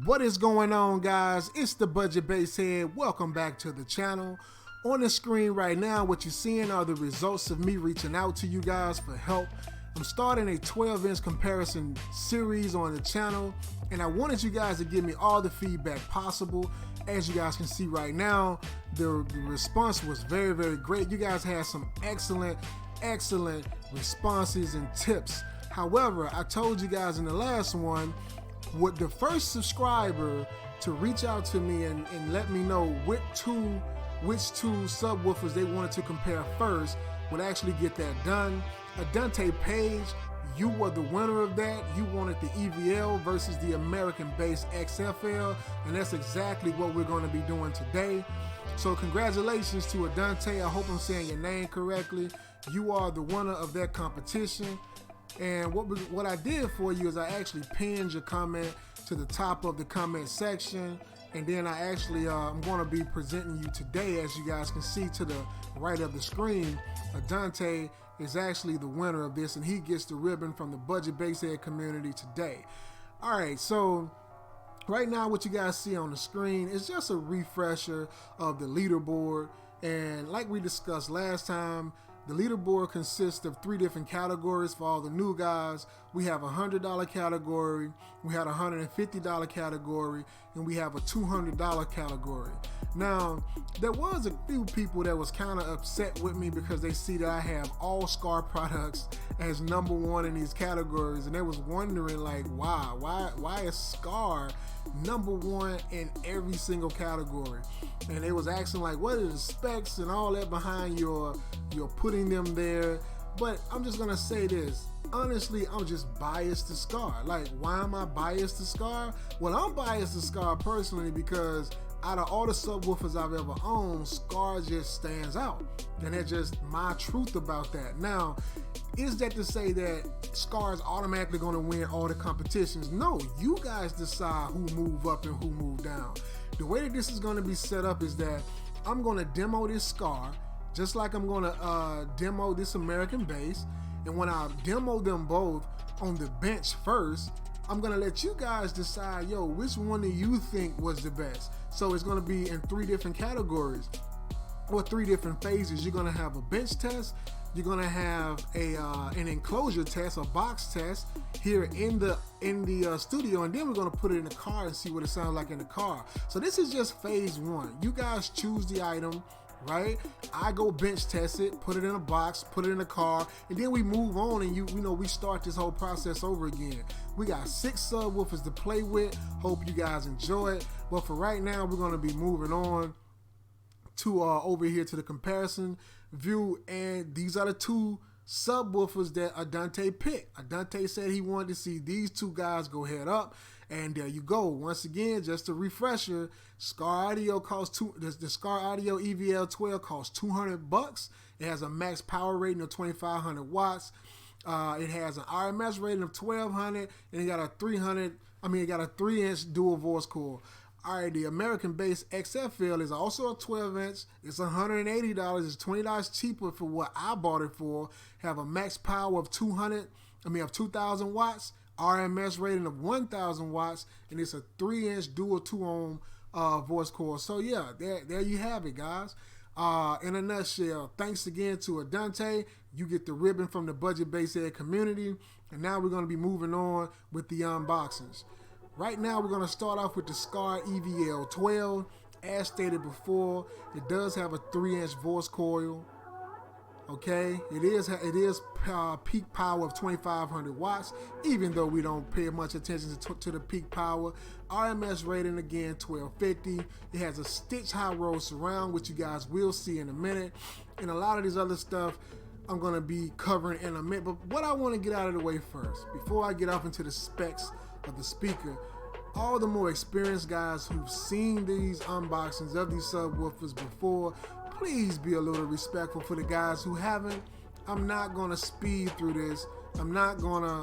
What is going on, guys? It's the Budget Bass Head. Welcome back to the channel. On the screen right now, what you're seeing are the results of me reaching out to you guys for help. I'm starting a 12-inch comparison series on the channel, and I wanted you guys to give me all the feedback possible. As you guys can see right now, the response was very, very great. You guys had some excellent responses and tips. However, I told you guys in the last one, with the first subscriber to reach out to me and let me know which two subwoofers they wanted to compare first would actually get that done. Adante Page, you were the winner of that. You wanted the EVL versus the American Bass XFL, and that's exactly what we're going to be doing today. So congratulations to Adante. I hope I'm saying your name correctly. You are the winner of that competition. And what I did for you is I actually pinned your comment to the top of the comment section, and then I actually I'm going to be presenting you today. As you guys can see to the right of the screen, Adante is actually the winner of this, and he gets the ribbon from the Budget Bass Head community today. All right, so right now what you guys see on the screen is just a refresher of the leaderboard, and like we discussed last time, the leaderboard consists of 3 different categories for all the new guys. We have a $100 category, we had a $150 category, and we have a $200 category. Now, there was a few people that was kind of upset with me because they see that I have all Skar products as #1 in these categories, and they was wondering like, why is Skar #1 in every single category? And they was asking like, what are the specs and all that behind your putting them there. But I'm just gonna say this, honestly, I'm just biased to Skar. Like, why am I biased to Skar? Well, I'm biased to Skar personally because out of all the subwoofers I've ever owned, Skar just stands out, and that's just my truth about that. Now, is that to say that Skar is automatically going to win all the competitions? No, you guys decide who move up and who move down. The way that this is going to be set up is that I'm going to demo this Skar, just like I'm going to demo this American Bass, and when I demo them both on the bench first, I'm going to let you guys decide, yo, which one do you think was the best? So it's going to be in 3 different categories, or 3 different phases. You're going to have a bench test, you're going to have an enclosure test, a box test here in the studio, and then we're going to put it in the car and see what it sounds like in the car. So this is just phase 1. You guys choose the item, right? I go bench test it, put it in a box, put it in a car, and then we move on, and we start this whole process over again. We got 6 subwoofers to play with. Hope you guys enjoy it. But for right now, we're going to be moving on to over here to the comparison view, and these are the 2 subwoofers that Adante picked. Adante said he wanted to see these 2 guys go head up, and there you go. Once again, just a refresher, Skar Audio costs the Skar Audio EVL-12 costs $200. It has a max power rating of 2,500 watts. It has an RMS rating of 1,200, and it got a 3-inch dual voice coil. All right, the American Bass XFL is also a 12-inch. It's $180. It's $20 cheaper for what I bought it for. Have a max power of 2,000 watts, RMS rating of 1,000 watts, and it's a 3-inch dual 2-ohm voice coil. So yeah, there you have it, guys. In a nutshell, thanks again to Adante. You get the ribbon from the Budget Bass Head community, and now we're going to be moving on with the unboxings. Right now, we're going to start off with the Skar EVL-12. As stated before, it does have a 3-inch voice coil. Okay, it is peak power of 2,500 watts, even though we don't pay much attention to the peak power. RMS rating again 1,250. It has a stitch high roll surround, which you guys will see in a minute, and a lot of this other stuff I'm going to be covering in a minute. But what I want to get out of the way first, before I get off into the specs of the speaker, all the more experienced guys who've seen these unboxings of these subwoofers before, please be a little respectful for the guys who haven't. I'm not gonna speed through this. I'm not gonna,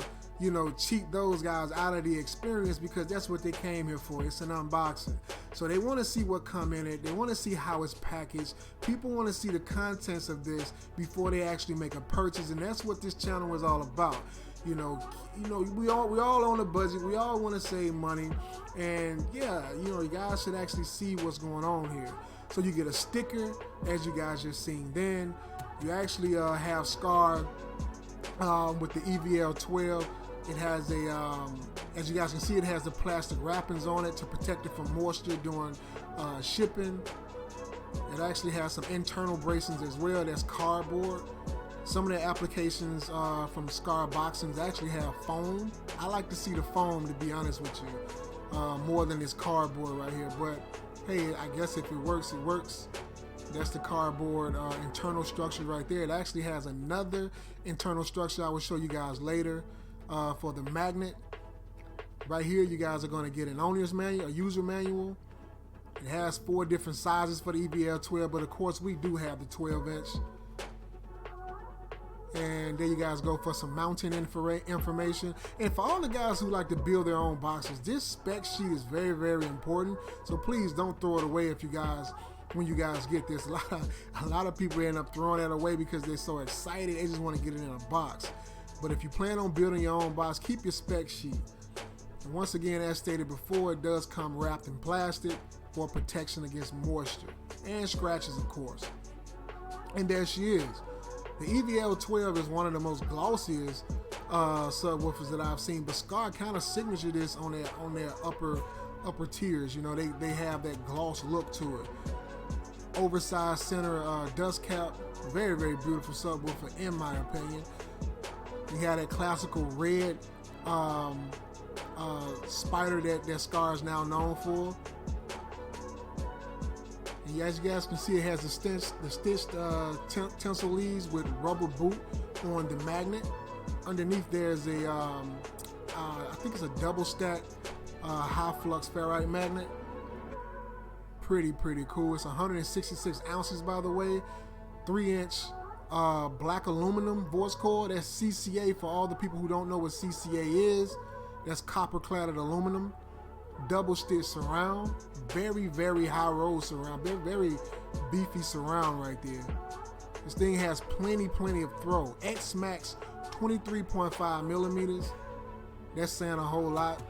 cheat those guys out of the experience, because that's what they came here for. It's an unboxing. So they wanna see what come in it. They wanna see how it's packaged. People wanna see the contents of this before they actually make a purchase, and that's what this channel is all about. we all on a budget. We all want to save money, and yeah, you guys should actually see what's going on here. So you get a sticker, as you guys just seen. Then you actually have Skar with the EVL-12. It has as you guys can see, it has the plastic wrappings on it to protect it from moisture during shipping. It actually has some internal bracings as well. That's cardboard. Some of the applications from Skar boxings actually have foam. I like to see the foam, to be honest with you, more than this cardboard right here. But hey, I guess if it works, it works. That's the cardboard internal structure right there. It actually has another internal structure I will show you guys later for the magnet. Right here, you guys are going to get an owner's manual, a user manual. It has 4 different sizes for the EVL-12, but of course we do have the 12-inch. And there you guys go for some mounting information. And for all the guys who like to build their own boxes, this spec sheet is very, very important. So please don't throw it away when you guys get this. A lot of people end up throwing that away because they're so excited. They just want to get it in a box. But if you plan on building your own box, keep your spec sheet. And once again, as stated before, it does come wrapped in plastic for protection against moisture and scratches, of course. And there she is. The EVL-12 is one of the most glossiest subwoofers that I've seen, but Skar kind of signature this on their upper tiers. They have that gloss look to it. Oversized center dust cap, very, very beautiful subwoofer in my opinion. You have that classical red spider that Skar is now known for. And as you guys can see, it has the stitched tensile leads with rubber boot on the magnet. Underneath there's a, I think it's a double stack high flux ferrite magnet. Pretty cool. It's 166 ounces, by the way. 3-inch black aluminum voice coil. That's CCA for all the people who don't know what CCA is. That's copper cladded aluminum. Double stitch surround. Very, very high roll surround. Very beefy surround right there. This thing has plenty of throw. X Max 23.5 millimeters. That's saying a whole lot,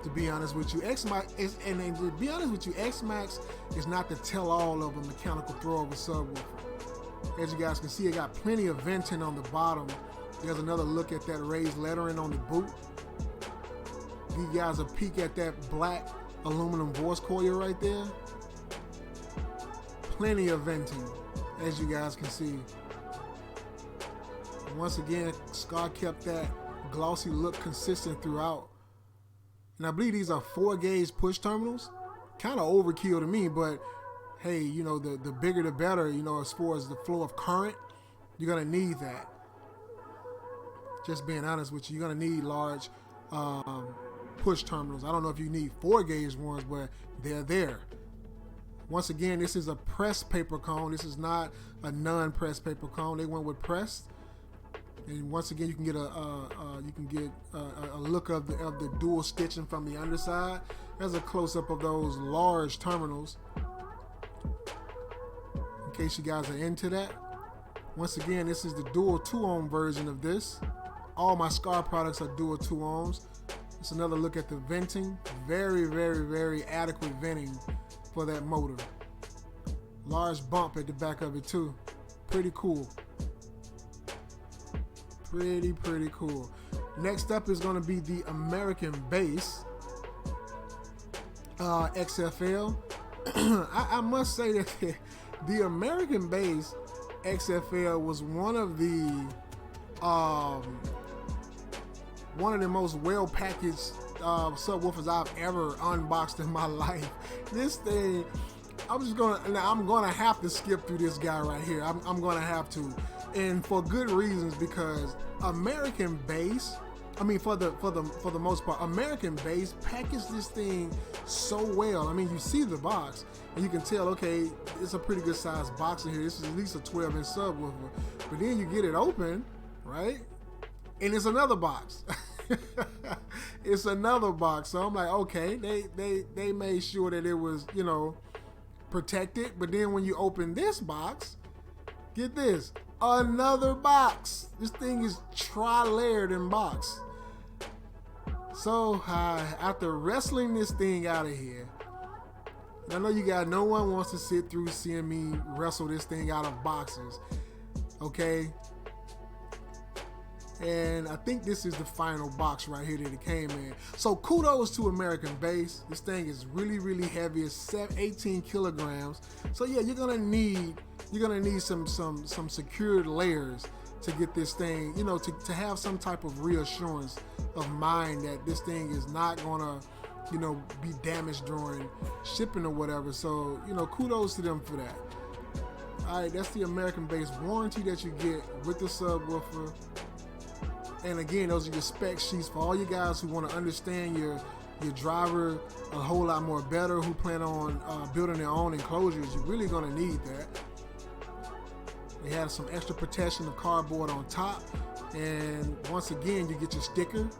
to be honest with you. X Max is, and to be honest with you, X Max is not the tell-all of a mechanical throw of a subwoofer. As you guys can see, it got plenty of venting on the bottom. There's another look at that raised lettering on the boot. Give you guys a peek at that black aluminum voice coil right there. Plenty of venting, as you guys can see. And once again, Skar kept that glossy look consistent throughout. And I believe these are 4-gauge push terminals. Kind of overkill to me, but hey, the bigger the better, as far as the flow of current, you're gonna need that. Just being honest with you, you're gonna need large push terminals. I don't know if you need 4-gauge ones, but they're there. Once again, this is a pressed paper cone. This is not a non-pressed paper cone. They went with pressed. And once again, you can get a look of the dual stitching from the underside. There's a close-up of those large terminals, in case you guys are into that. Once again, this is the dual 2-ohm version of this. All my Skar products are dual 2 ohms. It's another look at the venting. Very adequate venting for that motor. Large bump at the back of it too. Pretty cool. Pretty cool. Next up is going to be the American Bass XFL. I must say that the American Bass XFL was one of the most well-packaged subwoofers I've ever unboxed in my life. This thing, I'm gonna have to skip through this guy right here. I'm gonna have to, and for good reasons, because American Bass, for the most part, American Bass packaged this thing so well. You see the box and you can tell, okay, it's a pretty good sized box in here. This is at least a 12-inch subwoofer. But then you get it open, right? And it's another box. It's another box. So I'm like, okay, they made sure that it was, protected. But then when you open this box, get this, Another box. This thing is tri-layered in box. So after wrestling this thing out of here, I know you guys, no one wants to sit through seeing me wrestle this thing out of boxes, okay? And I think this is the final box right here that it came in. So kudos to American Bass. This thing is really, really heavy. It's 18 kilograms. So yeah, you're gonna need some secured layers to get this thing, you know, to have some type of reassurance of mind that this thing is not gonna, you know, be damaged during shipping or whatever. So, you know, kudos to them for that. All right, that's the American Bass warranty that you get with the subwoofer. And again, those are your spec sheets for all you guys who want to understand your driver a whole lot more better, who plan on building their own enclosures. You're really going to need that. They have some extra protection of cardboard on top. And once again, you get your sticker.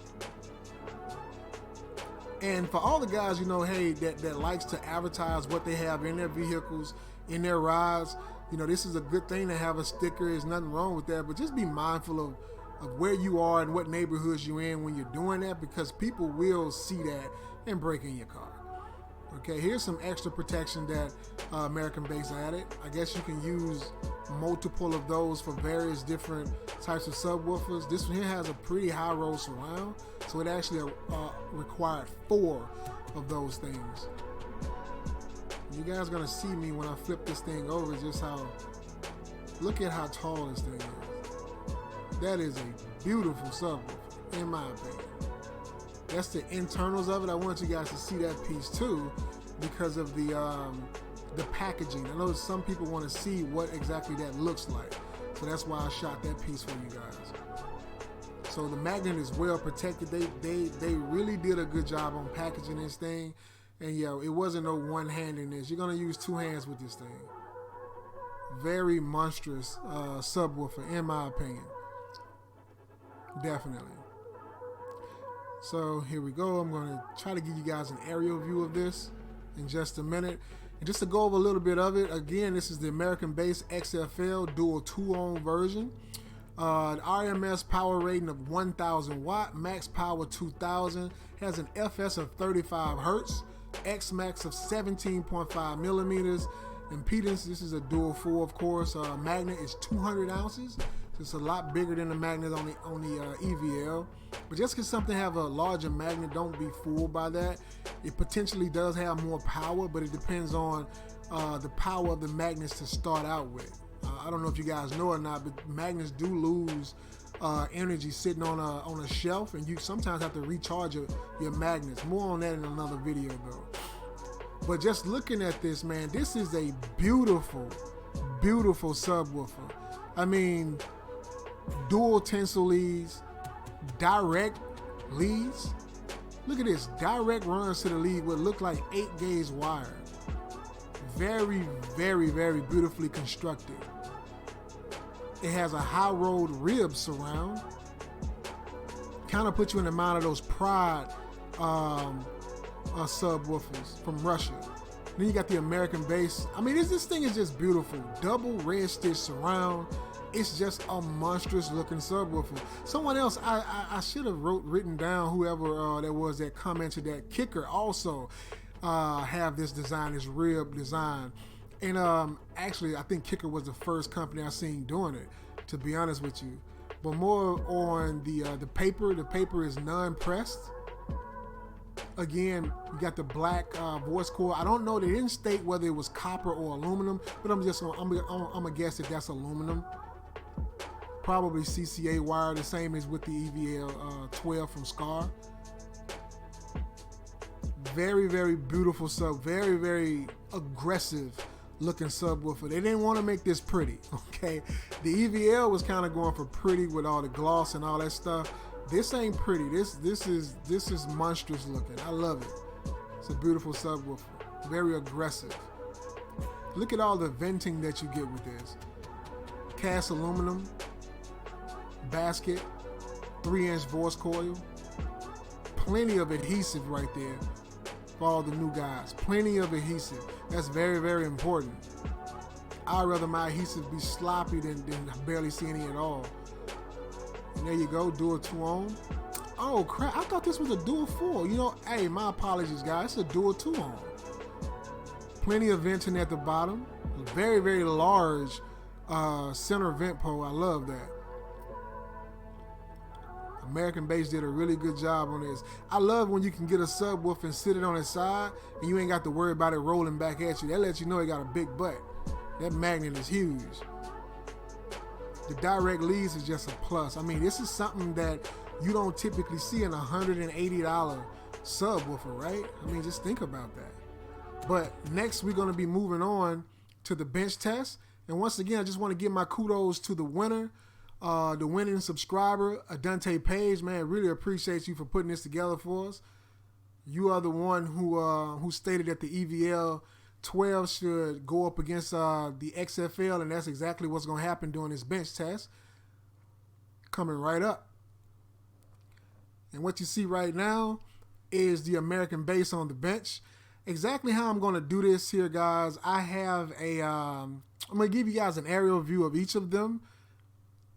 And for all the guys, you know, hey, that likes to advertise what they have in their vehicles, in their rides, you know, this is a good thing to have a sticker. There's nothing wrong with that, but just be mindful of where you are and what neighborhoods you're in when you're doing that, because people will see that and break in your car. Okay, here's some extra protection that American Bass added. I guess you can use multiple of those for various different types of subwoofers. This one here has a pretty high roll surround, so it actually required 4 of those things. You guys are gonna see me when I flip this thing over, just how, look at how tall this thing is. That is a beautiful subwoofer, in my opinion. That's the internals of it. I want you guys to see that piece too, because of the packaging. I know some people want to see what exactly that looks like, so that's why I shot that piece for you guys. So the magnet is well protected. They really did a good job on packaging this thing, and yo, it wasn't no one hand in this. You're gonna use 2 hands with this thing. Very monstrous subwoofer, in my opinion. Definitely. So here we go. I'm going to try to give you guys an aerial view of this in just a minute. And just to go over a little bit of it, again, this is the American Bass XFL dual 2-ohm version. RMS power rating of 1,000 watt, max power 2,000, has an FS of 35 hertz, X max of 17.5 millimeters. Impedance, this is a dual 4, of course. Magnet is 200 ounces. It's a lot bigger than the magnet on the EVL. But just because something have a larger magnet, don't be fooled by that. It potentially does have more power, but it depends on the power of the magnets to start out with. I don't know if you guys know or not, but magnets do lose energy sitting on a shelf, and you sometimes have to recharge your magnets. More on that in another video though. But just looking at this, man, this is a beautiful, beautiful subwoofer. I mean, dual tensile leads, direct leads. Look at this, direct runs to the lead with look like 8-gauge wire. Very, very, very beautifully constructed. It has a high rolled rib surround. Kind of puts you in the mind of those Pride subwoofers from Russia. Then you got the American Bass. I mean, this thing is just beautiful. Double red stitch surround. It's just a monstrous looking subwoofer. Someone else, I should have written down, whoever there was that commented, that Kicker also have this design, this rib design. And actually, I think Kicker was the first company I seen doing it, to be honest with you. But more on the paper. The paper is non-pressed. Again, you got the black voice core. I don't know, they didn't state whether it was copper or aluminum, but I'm gonna guess that that's aluminum. Probably CCA wire, the same as with the EVL-12 from Skar. Very, very beautiful sub, very, very aggressive looking subwoofer. They didn't want to make this pretty, okay? The EVL was kind of going for pretty with all the gloss and all that stuff. This ain't pretty. This is monstrous looking. I love it. It's a beautiful subwoofer. Very aggressive. Look at all the venting that you get with this. Cast aluminum basket, 3-inch voice coil. Plenty of adhesive right there for all the new guys. Plenty of adhesive. That's very, very important. I'd rather my adhesive be sloppy than barely see any at all. And there you go, dual 2-ohm. Oh crap, I thought this was a dual 4. You know, hey, my apologies guys, it's a dual 2-ohm. Plenty of venting at the bottom. Very, very large center vent pole. I love that. American Bass did a really good job on this. I love when you can get a subwoofer and sit it on its side and you ain't got to worry about it rolling back at you. That lets you know it got a big butt. That magnet is huge. The direct leads is just a plus. I mean, this is something that you don't typically see in a $180 subwoofer, right? I mean, just think about that. But next we're going to be moving on to the bench test. And once again, I just want to give my kudos to the winner. The winning subscriber, Adante Page, man, really appreciate you for putting this together for us. You are the one who stated that the EVL-12 should go up against the XFL, and that's exactly what's going to happen during this bench test. Coming right up. And what you see right now is the American Bass on the bench. Exactly how I'm going to do this here, guys, I have a, I'm going to give you guys an aerial view of each of them.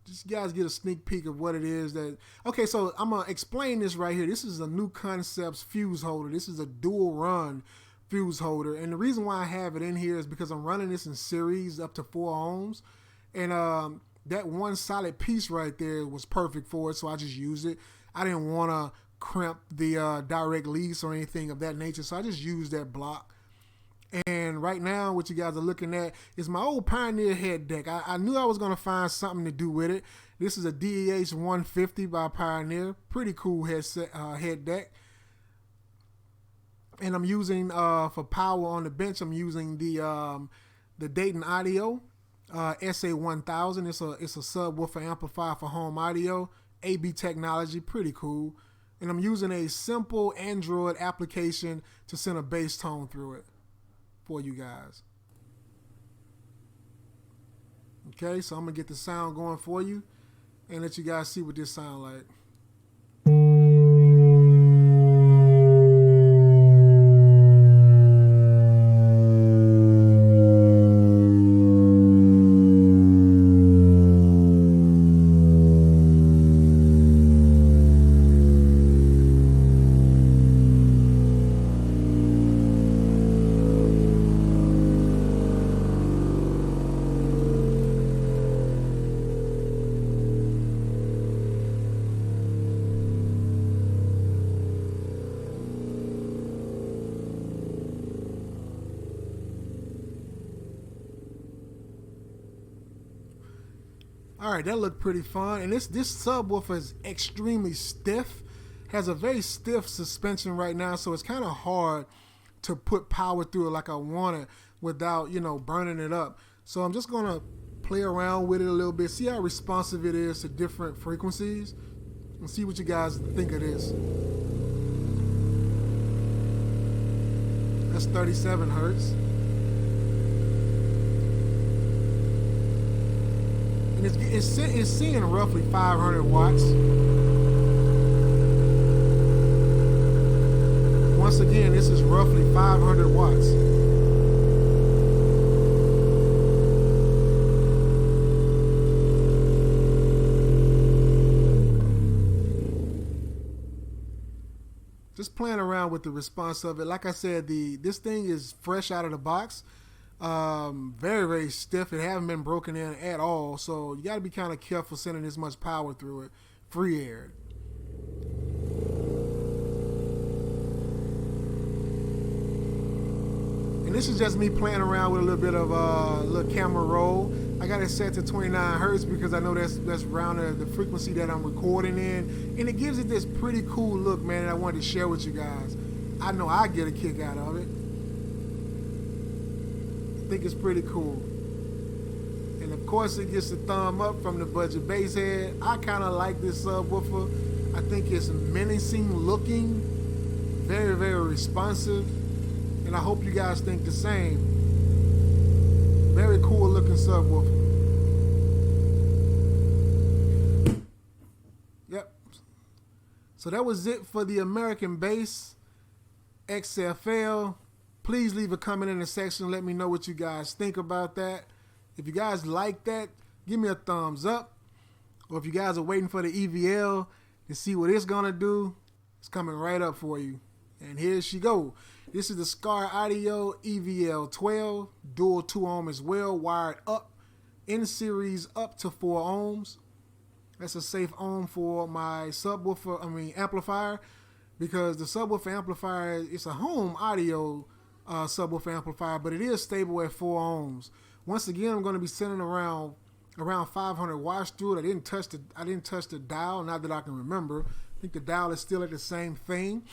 Just you guys get a sneak peek of what it is that, okay, so I'm going to explain this right here. This is a New Concepts fuse holder. This is a dual run fuse holder. And the reason why I have it in here is because I'm running this in series up to 4 ohms. And that one solid piece right there was perfect for it, so I just used it. I didn't want to crimp the direct leads or anything of that nature, so I just used that block. And right now what you guys are looking at is my old Pioneer head deck. I knew I was going to find something to do with it. This is a DEH 150 by Pioneer. Pretty cool head deck. And I'm using, for power on the bench, I'm using the Dayton Audio SA1000. It's a subwoofer amplifier for home audio. AB technology, pretty cool. And I'm using a simple Android application to send a bass tone through it for you guys. Okay, so I'm gonna get the sound going for you and let you guys see what this sound like. All right, that looked pretty fun. And this subwoofer is extremely stiff. Has a very stiff suspension right now, so it's kind of hard to put power through it like I want it without, you know, burning it up. So I'm just gonna play around with it a little bit, see how responsive it is to different frequencies, and see what you guys think of this. That's 37 hertz. And it's seeing roughly 500 watts. Once again, this is roughly 500 watts. Just playing around with the response of it. Like I said, this thing is fresh out of the box. Very, very stiff. It hasn't been broken in at all, so you got to be kind of careful sending this much power through it. Free aired. And this is just me playing around with a little bit of little camera roll. I got it set to 29 hertz because I know that's around the frequency that I'm recording in, and it gives it this pretty cool look, man, that I wanted to share with you guys. I know I get a kick out of it. I think it's pretty cool. And of course it gets a thumb up from the budget bass head. I kind of like this subwoofer. I think it's menacing looking, very, very responsive, and I hope you guys think the same. Very cool looking subwoofer. Yep. So that was it for the American Bass XFL. Please leave a comment in the section. Let me know what you guys think about that. If you guys like that, give me a thumbs up. Or if you guys are waiting for the EVL to see what it's gonna do, it's coming right up for you. And here she go. This is the Skar Audio EVL-12, dual 2 ohm as well, wired up in series up to 4 ohms. That's a safe ohm for my subwoofer, amplifier, because the subwoofer amplifier, it's a home audio subwoofer amplifier, but it is stable at 4 ohms. Once again, I'm going to be sending around 500 watts through it. I didn't touch the dial, not that I can remember. I think the dial is still at the same thing.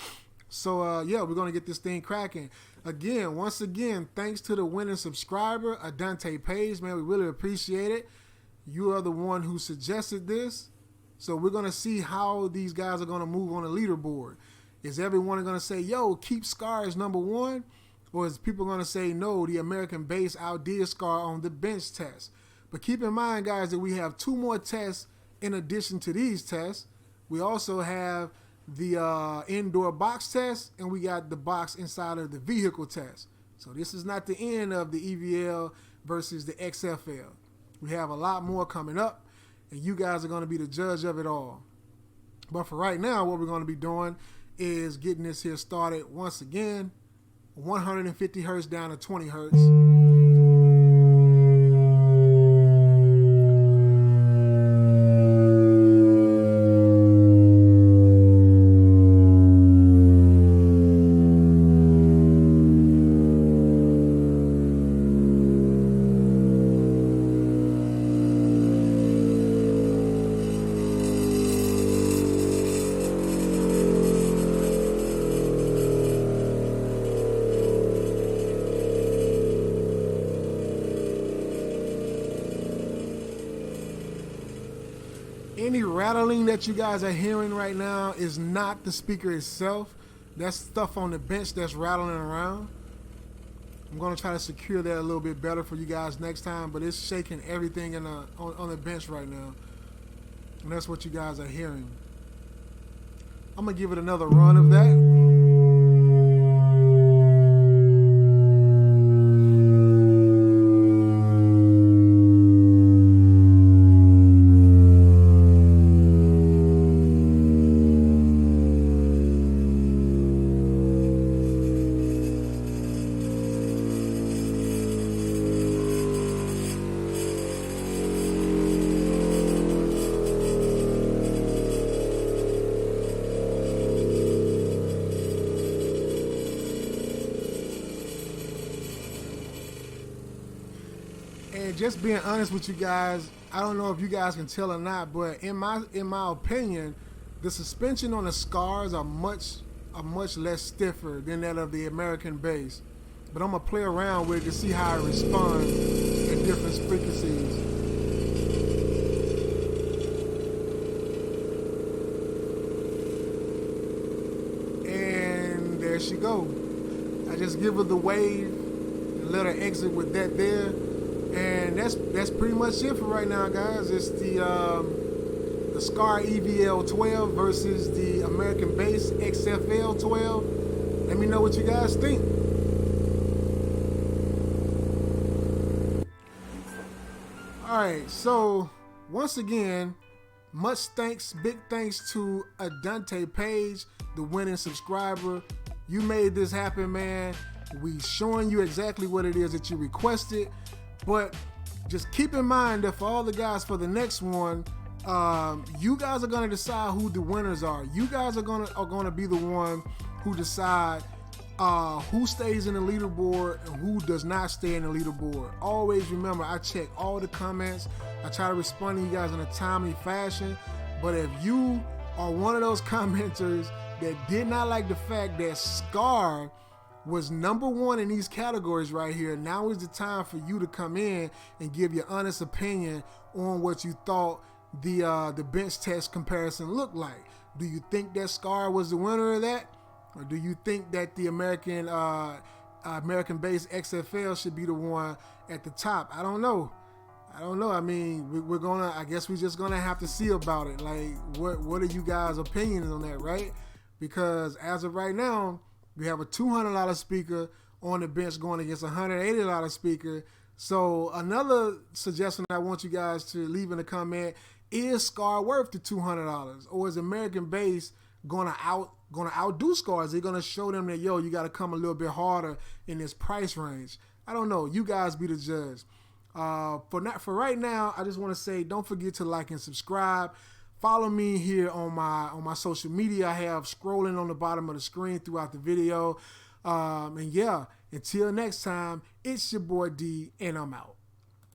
So yeah, we're going to get this thing cracking. Once again, thanks to the winning subscriber, Adante Page, man, we really appreciate it. You are the one who suggested this. So we're going to see how these guys are going to move on the leaderboard. Is everyone going to say, yo, keep Skar as #1? Or is people going to say, no, the American Bass outdid Skar on the bench test? But keep in mind, guys, that we have 2 more tests in addition to these tests. We also have the indoor box test, and we got the box inside of the vehicle test. So this is not the end of the EVL versus the XFL. We have a lot more coming up, and you guys are going to be the judge of it all. But for right now, what we're going to be doing is getting this here started once again. 150 hertz down to 20 hertz. Any rattling that you guys are hearing right now is not the speaker itself. That's stuff on the bench that's rattling around. I'm going to try to secure that a little bit better for you guys next time, but it's shaking everything on the bench right now. And that's what you guys are hearing. I'm going to give it another run of that. And just being honest with you guys, I don't know if you guys can tell or not, but in my opinion, the suspension on the Skars are much less stiffer than that of the American Bass. But I'm gonna play around with it to see how it responds at different frequencies. And there she go. I just give her the wave and let her exit with that there. And that's pretty much it for right now, guys. It's the Skar EVL-12 versus the American Bass XFL-12. Let me know what you guys think. Alright, so once again, big thanks to Adante Page, the winning subscriber. You made this happen, man. We showing you exactly what it is that you requested. But just keep in mind that for all the guys for the next one, you guys are gonna decide who the winners are. You guys are gonna be the one who decide who stays in the leaderboard and who does not stay in the leaderboard. Always remember, I check all the comments. I try to respond to you guys in a timely fashion. But if you are one of those commenters that did not like the fact that Skar was #1 in these categories right here, now is the time for you to come in and give your honest opinion on what you thought the bench test comparison looked like. Do you think that Skar was the winner of that? Or do you think that the American Bass XFL should be the one at the top? I don't know. I mean, I guess we're just gonna have to see about it. Like, what are you guys' opinions on that, right? Because as of right now, we have a $200 speaker on the bench going against a $180 speaker So another suggestion I want you guys to leave in the comment, is Skar worth the $200, or is American Bass gonna outdo Skar? Is they gonna show them that, yo, you got to come a little bit harder in this price range? I don't know. You guys be the judge. For right now, I just want to say, don't forget to like and subscribe. Follow me here on my social media. I have scrolling on the bottom of the screen throughout the video. And yeah, until next time, it's your boy D, and I'm out.